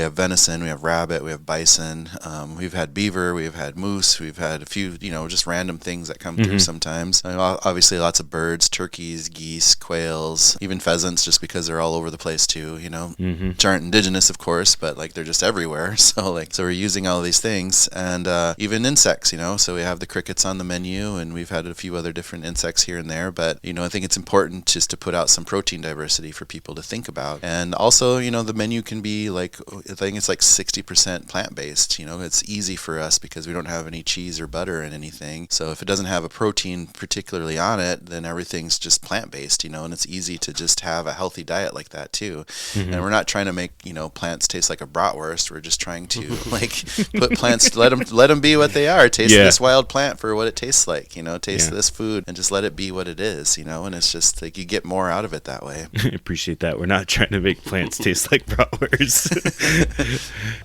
have venison, we have rabbit, we have bison, we've had beaver, we've had moose, we've had a few, just random things that come through sometimes. Obviously lots of birds, turkeys, geese, quails, even pheasants, just because they're all over the place too, which aren't indigenous, of course, but they're just everywhere. So we're using all of these things, and even insects, so we have the crickets on the menu, and we've had a few other different insects here and there, but I think it's important just to put out some protein diversity for people to think about. And also, the menu can be I think it's 60% plant-based. It's easy for us because we don't have any cheese or butter in anything. So if it doesn't have a protein particularly on it, then everything's just plant-based, and it's easy to just have a healthy diet like that too. And we're not trying to make, plants taste like a bratwurst. We're just trying to put plants, let them be what they are. Taste this wild plant for what it tastes like, taste this food and just let it be what it is, and it's just you get more out of it that way. I appreciate that. We're not trying to make plants taste like bratwurst.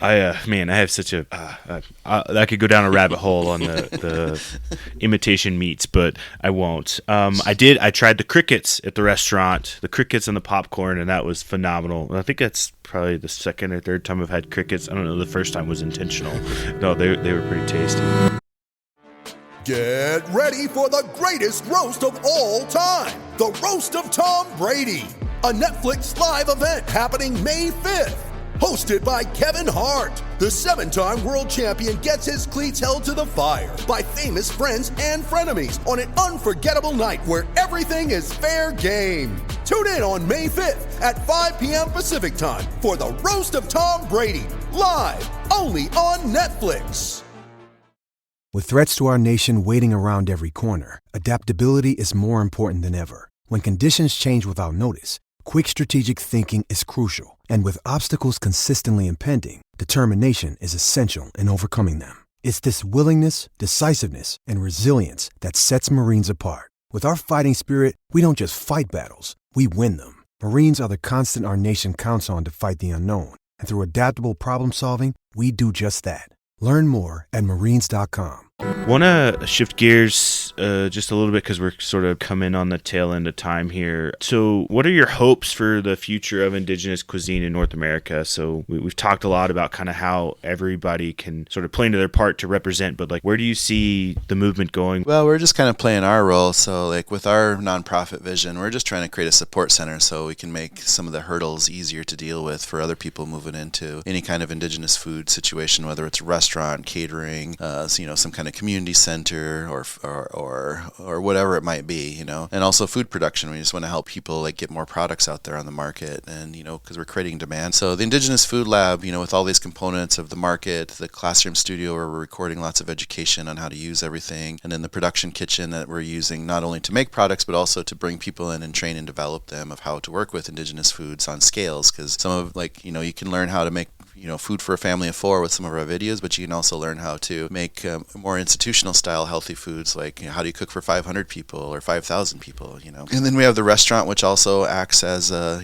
I have such a I could go down a rabbit hole on the imitation meats, but I won't. I tried the crickets at the restaurant, the crickets and the popcorn, and that was phenomenal. I think that's probably the second or third time I've had crickets. I don't know, the first time was intentional. No, they were pretty tasty. Get ready for the greatest roast of all time, the Roast of Tom Brady, a Netflix live event happening May 5th. Hosted by Kevin Hart, the 7-time world champion gets his cleats held to the fire by famous friends and frenemies on an unforgettable night where everything is fair game. Tune in on May 5th at 5 p.m. Pacific time for the Roast of Tom Brady, live only on Netflix. With threats to our nation waiting around every corner, adaptability is more important than ever. When conditions change without notice, quick strategic thinking is crucial. And with obstacles consistently impending, determination is essential in overcoming them. It's this willingness, decisiveness, and resilience that sets Marines apart. With our fighting spirit, we don't just fight battles, we win them. Marines are the constant our nation counts on to fight the unknown. And through adaptable problem solving, we do just that. Learn more at marines.com. Want to shift gears just a little bit because we're sort of coming on the tail end of time here. So what are your hopes for the future of Indigenous cuisine in North America? So we've talked a lot about kind of how everybody can sort of play into their part to represent, but like, where do you see the movement going? Well, we're just kind of playing our role. So like with our nonprofit vision, we're just trying to create a support center so we can make some of the hurdles easier to deal with for other people moving into any kind of Indigenous food situation, whether it's restaurant, catering, some kind of community center or whatever it might be, and also food production. We just want to help people like get more products out there on the market, and because we're creating demand. So the Indigenous Food Lab, with all these components of the market, the classroom studio where we're recording lots of education on how to use everything, and then the production kitchen that we're using not only to make products but also to bring people in and train and develop them of how to work with Indigenous foods on scales, because some of you can learn how to make food for a family of 4 with some of our videos, but you can also learn how to make more institutional style healthy foods, like how do you cook for 500 people or 5,000 people, And then we have the restaurant, which also acts as a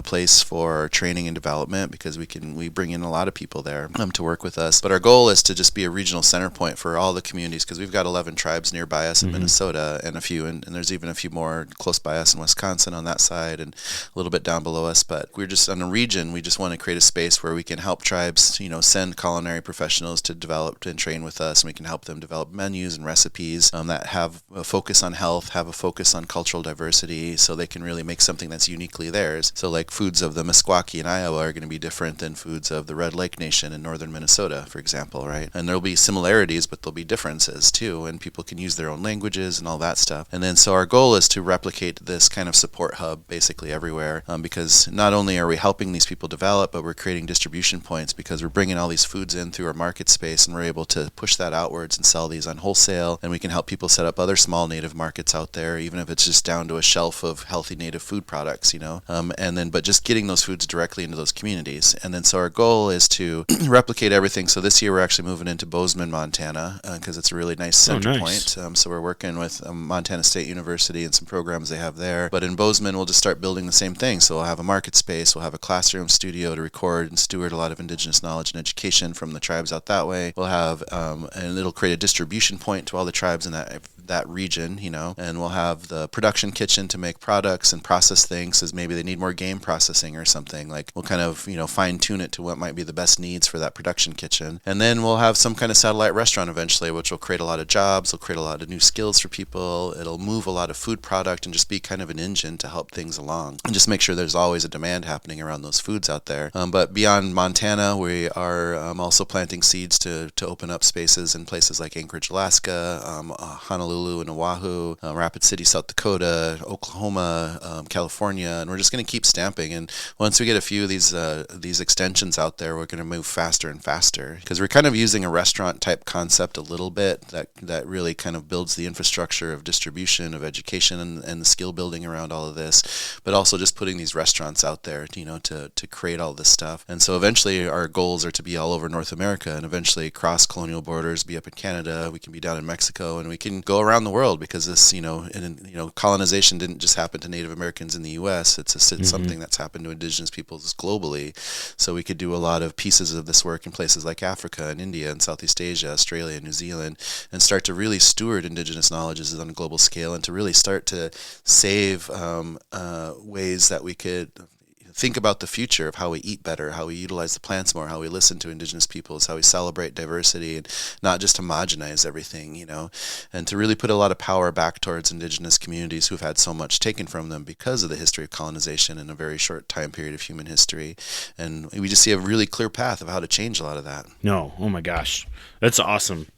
place for training and development, because we bring in a lot of people there to work with us. But our goal is to just be a regional center point for all the communities, because we've got 11 tribes nearby us in Minnesota, and and there's even a few more close by us in Wisconsin on that side, and a little bit down below us. But we're just on a region. We just want to create a space where we can help tribes, send culinary professionals to develop and train with us, and we can help them develop menus and recipes that have a focus on health, have a focus on cultural diversity, so they can really make something that's uniquely theirs. So like foods of the Meskwaki in Iowa are going to be different than foods of the Red Lake Nation in northern Minnesota, for example, right? And there'll be similarities, but there'll be differences too, and people can use their own languages and all that stuff. And then so our goal is to replicate this kind of support hub basically everywhere, because not only are we helping these people develop, but we're creating distribution points, because we're bringing all these foods in through our market space, and we're able to push that outwards and sell these on wholesale, and we can help people set up other small native markets out there, even if it's just down to a shelf of healthy native food products, but just getting those foods directly into those communities. And then so our goal is to replicate everything. So this year we're actually moving into Bozeman, Montana, because it's a really nice center point. So we're working with Montana State University and some programs they have there. But in Bozeman, we'll just start building the same thing. So we'll have a market space, we'll have a classroom studio to record and steward a lot of Indigenous knowledge and education from the tribes out that way. We'll have, and it'll create a distribution point to all the tribes in that region, and we'll have the production kitchen to make products and process things as maybe they need more game processing or something. Like we'll kind of, fine tune it to what might be the best needs for that production kitchen. And then we'll have some kind of satellite restaurant eventually, which will create a lot of jobs, will create a lot of new skills for people. It'll move a lot of food product and just be kind of an engine to help things along and just make sure there's always a demand happening around those foods out there. But beyond Montana, we are also planting seeds to open up spaces in places like Anchorage, Alaska, Honolulu and Oahu, Rapid City, South Dakota, Oklahoma, California, and we're just going to keep stamping. And once we get a few of these extensions out there, we're going to move faster and faster, because we're kind of using a restaurant type concept a little bit that really kind of builds the infrastructure of distribution, of education, and the skill building around all of this, but also just putting these restaurants out there, to create all this stuff. And so eventually our goals are to be all over North America, and eventually cross colonial borders, be up in Canada, we can be down in Mexico, and we can go around the world, because this, colonization didn't just happen to Native Americans in the U.S. It's something that's happened to Indigenous peoples globally. So we could do a lot of pieces of this work in places like Africa and India and Southeast Asia, Australia, New Zealand, and start to really steward Indigenous knowledges on a global scale, and to really start to save ways that we could think about the future of how we eat better, how we utilize the plants more, how we listen to Indigenous peoples, how we celebrate diversity, and not just homogenize everything, and to really put a lot of power back towards Indigenous communities who've had so much taken from them because of the history of colonization in a very short time period of human history. And we just see a really clear path of how to change a lot of that. No, oh my gosh, that's awesome.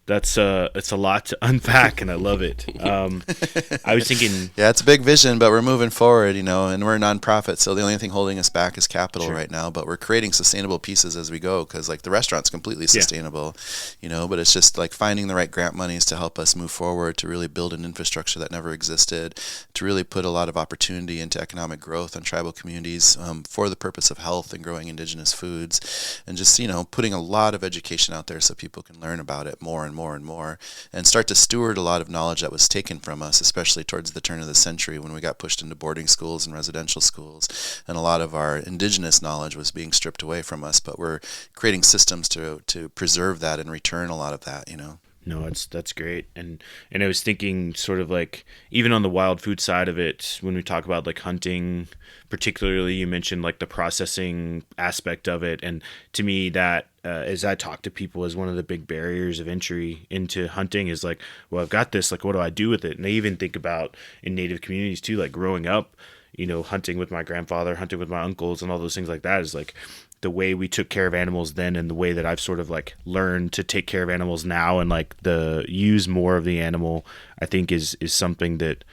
That's it's a lot to unpack, and I love it. I was thinking, yeah, it's a big vision, but we're moving forward, and we're a nonprofit, so the only thing holding us back is capital right now. But we're creating sustainable pieces as we go, because like the restaurant's completely sustainable, but it's just like finding the right grant monies to help us move forward, to really build an infrastructure that never existed, to really put a lot of opportunity into economic growth on tribal communities for the purpose of health and growing Indigenous foods, and just putting a lot of education out there so people can learn about it more and and more and more, and start to steward a lot of knowledge that was taken from us, especially towards the turn of the century when we got pushed into boarding schools and residential schools, and a lot of our indigenous knowledge was being stripped away from us. But we're creating systems to preserve that and return a lot of that, you know. No, that's great. And I was thinking sort of like, even on the wild food side of it, when we talk about like hunting, particularly, you mentioned like the processing aspect of it. And to me, that as I talk to people, is one of the big barriers of entry into hunting is like, well, I've got this, like, what do I do with it? And I even think about in Native communities too, like growing up, you know, hunting with my grandfather, hunting with my uncles and all those things like that is like, the way we took care of animals then and the way that I've sort of like learned to take care of animals now and like the use more of the animal, I think is something that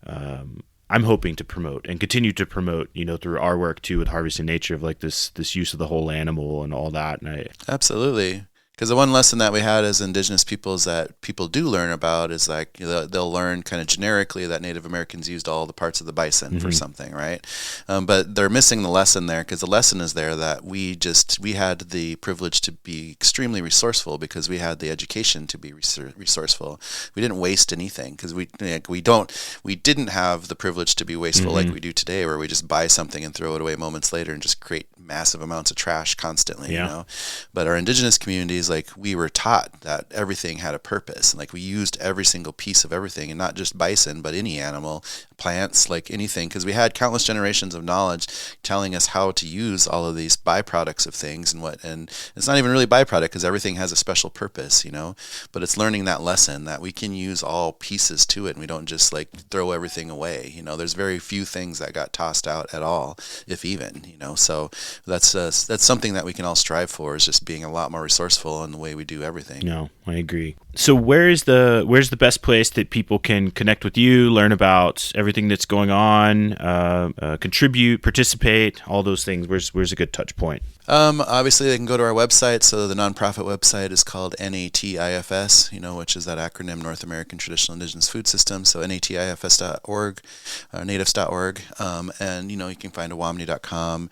I'm hoping to promote and continue to promote, you know, through our work too with Harvesting Nature, of like this use of the whole animal and all that. And Absolutely. Because the one lesson that we had as Indigenous peoples that people do learn about is like, you know, they'll learn kind of generically that Native Americans used all the parts of the bison for something, right? But they're missing the lesson there, because the lesson is there that we had the privilege to be extremely resourceful because we had the education to be resourceful. We didn't waste anything because we didn't have the privilege to be wasteful like we do today, where we just buy something and throw it away moments later and just create massive amounts of trash constantly, you know? But our Indigenous communities, like, we were taught that everything had a purpose, and like we used every single piece of everything, and not just bison but any animal, plants, like anything, because we had countless generations of knowledge telling us how to use all of these byproducts of things, and it's not even really byproduct because everything has a special purpose, you know. But it's learning that lesson that we can use all pieces to it, and we don't just like throw everything away, you know. There's very few things that got tossed out at all, if even, you know. So that's something that we can all strive for, is just being a lot more resourceful in the way we do everything. No, I agree. So where's the best place that people can connect with you, learn about everything that's going on, contribute, participate, all those things? Where's a good touch point? Obviously they can go to our website. So the nonprofit website is called NATIFS, you know, which is that acronym, North American Traditional Indigenous Food System. So natifs.org, natives.org. And, you know, you can find awamni.com.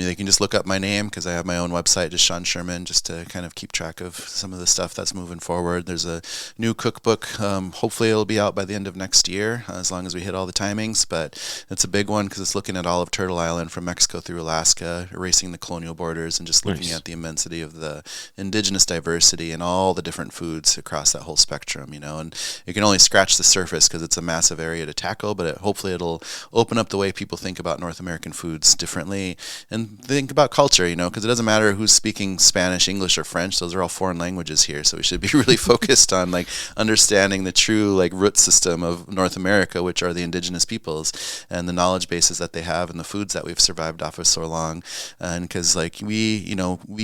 They can just look up my name because I have my own website, just Sean Sherman, just to kind of keep track of some of the stuff that's moving forward. There's a new cookbook. Hopefully it'll be out by the end of next year, as long as we hit all the timings. But it's a big one because it's looking at all of Turtle Island from Mexico through Alaska, erasing the colonial borders, and just looking at the immensity of the indigenous diversity and all the different foods across that whole spectrum, you know. And you can only scratch the surface because it's a massive area to tackle, but hopefully it'll open up the way people think about North American foods differently and think about culture, you know, because it doesn't matter who's speaking Spanish, English, or French. Those are all foreign languages here, so we should be really focused on like understanding the true like root system of North America, which are the indigenous peoples and the knowledge bases that they have and the foods that we've survived off of so long. And because like we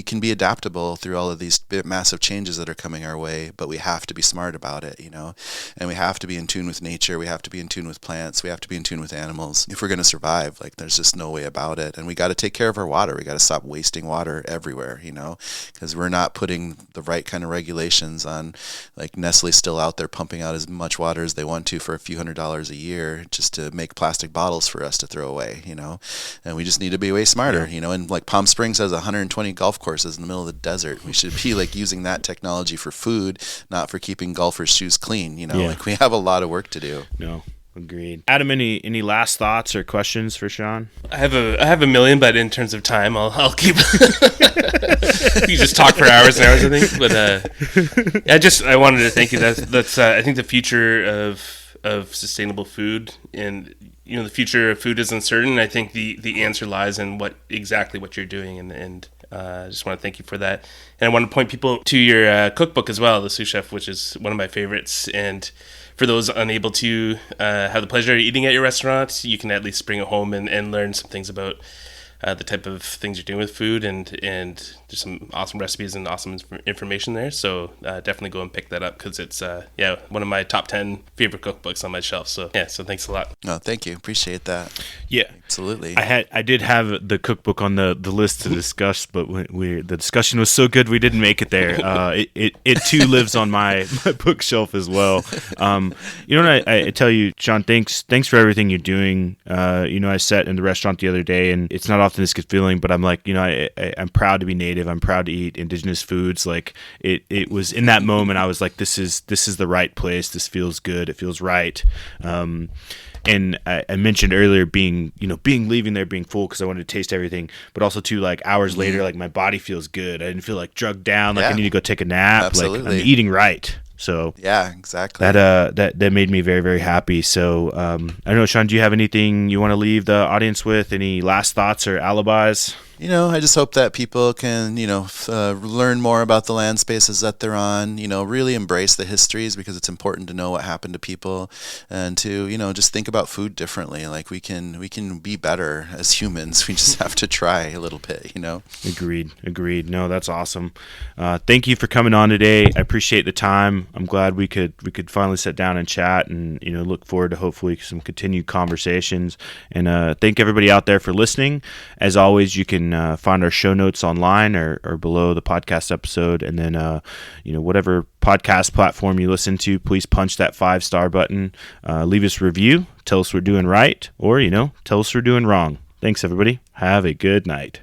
can be adaptable through all of these massive changes that are coming our way, but we have to be smart about it, you know, and we have to be in tune with nature. We have to be in tune with plants. We have to be in tune with animals if we're going to survive. Like, there's just no way about it. And we got to take care of our water. We got to stop wasting water everywhere, you know, because we're not putting the right kind of regulations on. Like, Nestle's still out there pumping out as much water as they want to for a few $100s a year just to make plastic bottles for us to throw away, you know. And we just need to be way smarter, you know. And like Palm Springs has 120 golf courses in the middle of the desert. We should be like using that technology for food, not for keeping golfers' shoes clean, you know. Like, we have a lot of work to do. No, agreed. Adam, any last thoughts or questions for Sean? I have a million, but in terms of time, I'll keep. You just talk for hours and hours, I think. But I wanted to thank you. That's I think the future of sustainable food, and you know, the future of food is uncertain. I think the answer lies in what you're doing, and I just want to thank you for that. And I want to point people to your cookbook as well, The Sioux Chef, which is one of my favorites. And for those unable to have the pleasure of eating at your restaurant, you can at least bring it home and learn some things about the type of things you're doing with food, and there's some awesome recipes and awesome information there. So definitely go and pick that up, because it's one of my top 10 favorite cookbooks on my shelf. So so thanks a lot. No, thank you. Appreciate that. Yeah, absolutely. I did have the cookbook on the list to discuss, but the discussion was so good we didn't make it there. It too lives on my bookshelf as well. You know, I tell you, Sean, thanks for everything you're doing. You know, I sat in the restaurant the other day, and it's not often this good feeling, but I'm like, I'm proud to be Native. I'm proud to eat Indigenous foods. Like it was in that moment, I was like, this is the right place. This feels good. It feels right. And I mentioned earlier leaving there being full because I wanted to taste everything, but also too, like hours later, like my body feels good. I didn't feel like drugged down. Like I need to go take a nap. Absolutely. Like I'm eating right. So yeah, exactly. That made me very, very happy. So I don't know, Sean, do you have anything you want to leave the audience with? Any last thoughts or alibis? I just hope that people can, learn more about the land spaces that they're on, really embrace the histories, because it's important to know what happened to people, and to, just think about food differently. Like we can be better as humans. We just have to try a little bit, Agreed. No, that's awesome. Thank you for coming on today. I appreciate the time. I'm glad we could finally sit down and chat, and, look forward to hopefully some continued conversations. And thank everybody out there for listening. As always, you can find our show notes online or below the podcast episode, and then whatever podcast platform you listen to, please punch that 5-star button, leave us a review, tell us we're doing right, or tell us we're doing wrong. Thanks everybody, have a good night.